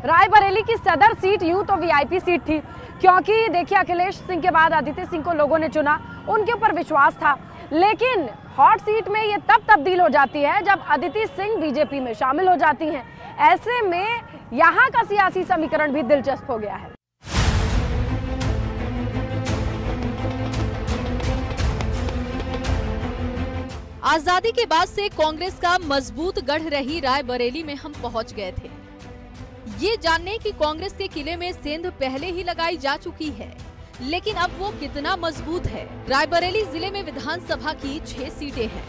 रायबरेली की सदर सीट यूं तो वीआईपी सीट थी, क्योंकि देखिए अखिलेश सिंह के बाद अदिति सिंह को लोगों ने चुना, उनके ऊपर विश्वास था। लेकिन हॉट सीट में ये तब तब्दील हो जाती है जब अदिति सिंह बीजेपी में शामिल हो जाती हैं। ऐसे में यहाँ का सियासी समीकरण भी दिलचस्प हो गया है। आजादी के बाद से कांग्रेस का मजबूत गढ़ रही रायबरेली में हम पहुंच गए थे, ये जानने कि कांग्रेस के किले में सेंध पहले ही लगाई जा चुकी है, लेकिन अब वो कितना मजबूत है। रायबरेली जिले में विधानसभा की 6 सीटें हैं।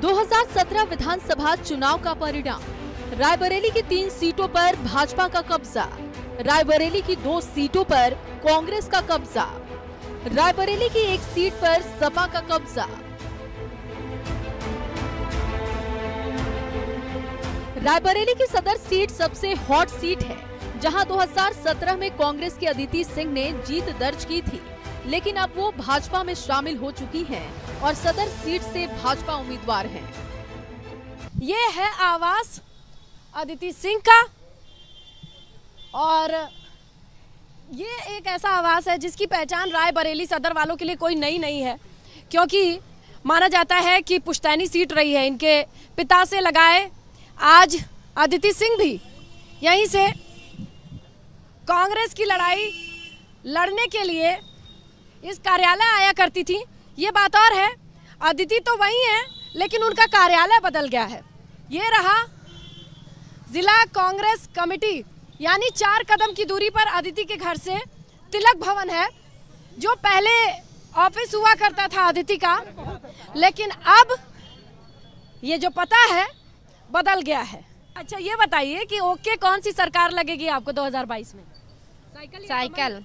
2017 विधानसभा चुनाव का परिणाम, रायबरेली की 3 सीटों पर भाजपा का कब्जा, रायबरेली की 2 सीटों पर कांग्रेस का कब्जा, रायबरेली की 1 सीट पर सपा का कब्जा। रायबरेली की सदर सीट सबसे हॉट सीट है, जहां 2017 में कांग्रेस की अदिति सिंह ने जीत दर्ज की थी, लेकिन अब वो भाजपा में शामिल हो चुकी हैं और सदर सीट से भाजपा उम्मीदवार हैं। ये है आवास अदिति सिंह का, और ये एक ऐसा आवास है जिसकी पहचान रायबरेली सदर वालों के लिए कोई नई नहीं है, क्योंकि माना जाता है कि पुश्तैनी सीट रही है। इनके पिता से लगाए आज अदिति सिंह भी यहीं से कांग्रेस की लड़ाई लड़ने के लिए इस कार्यालय आया करती थी। ये बात और है, अदिति तो वही है लेकिन उनका कार्यालय बदल गया है। ये रहा जिला कांग्रेस कमेटी, यानी 4 कदम की दूरी पर अदिति के घर से तिलक भवन है, जो पहले ऑफिस हुआ करता था अदिति का, लेकिन अब ये जो पता है बदल गया है। अच्छा ये बताइए कि ओके कौन सी सरकार लगेगी आपको 2022 में? साइकिल।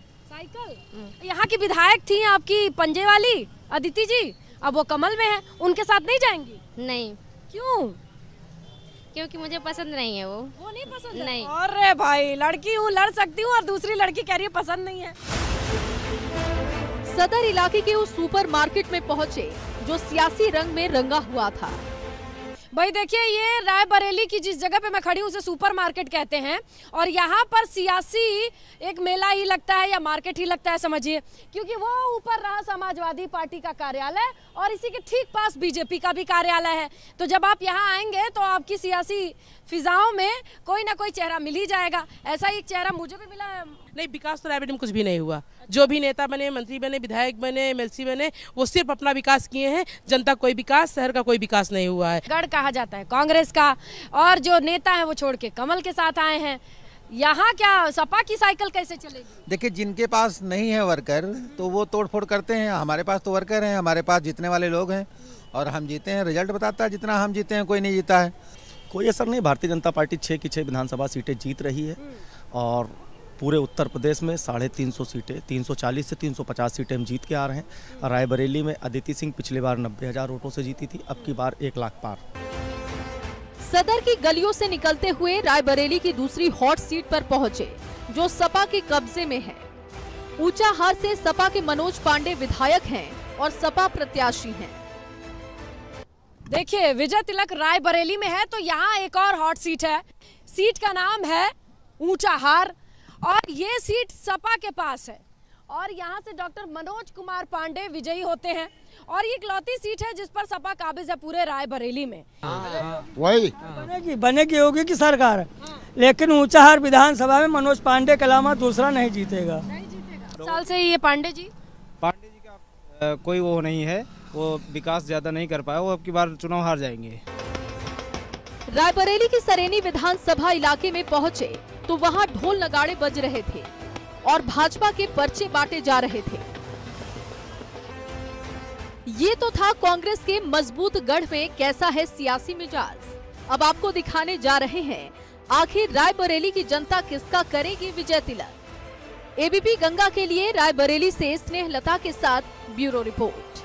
यहाँ की विधायक थी आपकी पंजे वाली अदिति जी, अब वो कमल में है, उनके साथ नहीं जाएंगी? नहीं। क्यों? क्योंकि मुझे पसंद नहीं है वो नहीं पसंद नहीं। है? अरे भाई, लड़की हूँ, लड़ सकती हूँ, और दूसरी लड़की कह रही है पसंद नहीं है। सदर इलाके के उस सुपरमार्केट में पहुंचे जो सियासी रंग में रंगा हुआ था। भाई देखिए, ये रायबरेली की जिस जगह पे मैं खड़ी हूँ उसे सुपरमार्केट कहते हैं, और यहाँ पर सियासी एक मेला ही लगता है या मार्केट ही लगता है समझिए, क्योंकि वो ऊपर रहा समाजवादी पार्टी का कार्यालय और इसी के ठीक पास बीजेपी का भी कार्यालय है। तो जब आप यहाँ आएंगे तो आपकी सियासी फिजाओं में कोई ना कोई चेहरा मिल ही जाएगा। ऐसा ही एक चेहरा मुझे भी मिला है। नहीं, विकास तो रायबरेली में कुछ भी नहीं हुआ। जो भी नेता बने, मंत्री बने, विधायक बने, एमएलसी बने, वो सिर्फ अपना विकास किए हैं। जनता कोई विकास, शहर का कोई विकास नहीं हुआ है। गढ़ कहा जाता है कांग्रेस का, और जो नेता है वो छोड़ के कमल के साथ आए हैं। यहाँ क्या सपा की साइकिल कैसे चलेगी? देखिए, जिनके पास नहीं है वर्कर तो वो तोड़फोड़ करते हैं। हमारे पास तो वर्कर हैं, हमारे पास जीतने वाले लोग हैं और हम जीते हैं। रिजल्ट बताता है जितना हम जीते हैं, कोई नहीं जीता है। कोई असर नहीं। भारतीय जनता पार्टी 6 की 6 विधानसभा सीटें जीत रही है और पूरे उत्तर प्रदेश में 350 सीटें, 340 से 350 सीटें हम जीत के आ रहे हैं। रायबरेली में अदिति सिंह पिछली बार 90,000 वोटों से जीती थी, अब की बार 1 लाख पार। सदर की गलियों से निकलते हुए रायबरेली की दूसरी हॉट सीट पर पहुंचे, जो सपा के कब्जे में है। ऊंचाहार से सपा के मनोज पांडे विधायक हैं और सपा प्रत्याशी हैं। देखिए, विजय तिलक रायबरेली में है तो यहाँ एक और हॉट सीट है। सीट का नाम है ऊंचाहार और ये सीट सपा के पास है, और यहाँ से डॉक्टर मनोज कुमार पांडे विजयी होते हैं, और ये इकलौती सीट है जिस पर सपा काबिज है पूरे रायबरेली में। वही बनेगी होगी की सरकार, लेकिन ऊंचाहार विधानसभा में मनोज पांडे के अलावा दूसरा नहीं जीतेगा। साल से ये पांडे जी का कोई वो नहीं है, वो विकास ज्यादा नहीं कर पाया, वो अब की बार चुनाव हार जाएंगे। रायबरेली की सरेनी विधानसभा इलाके में पहुंचे तो वहां ढोल नगाड़े बज रहे थे और भाजपा के पर्चे बांटे जा रहे थे। ये तो था कांग्रेस के मजबूत गढ़ में कैसा है सियासी मिजाज। अब आपको दिखाने जा रहे हैं आखिर रायबरेली की जनता किसका करेगी विजय तिलक। एबीपी गंगा के लिए रायबरेली से स्नेहलता के साथ ब्यूरो रिपोर्ट।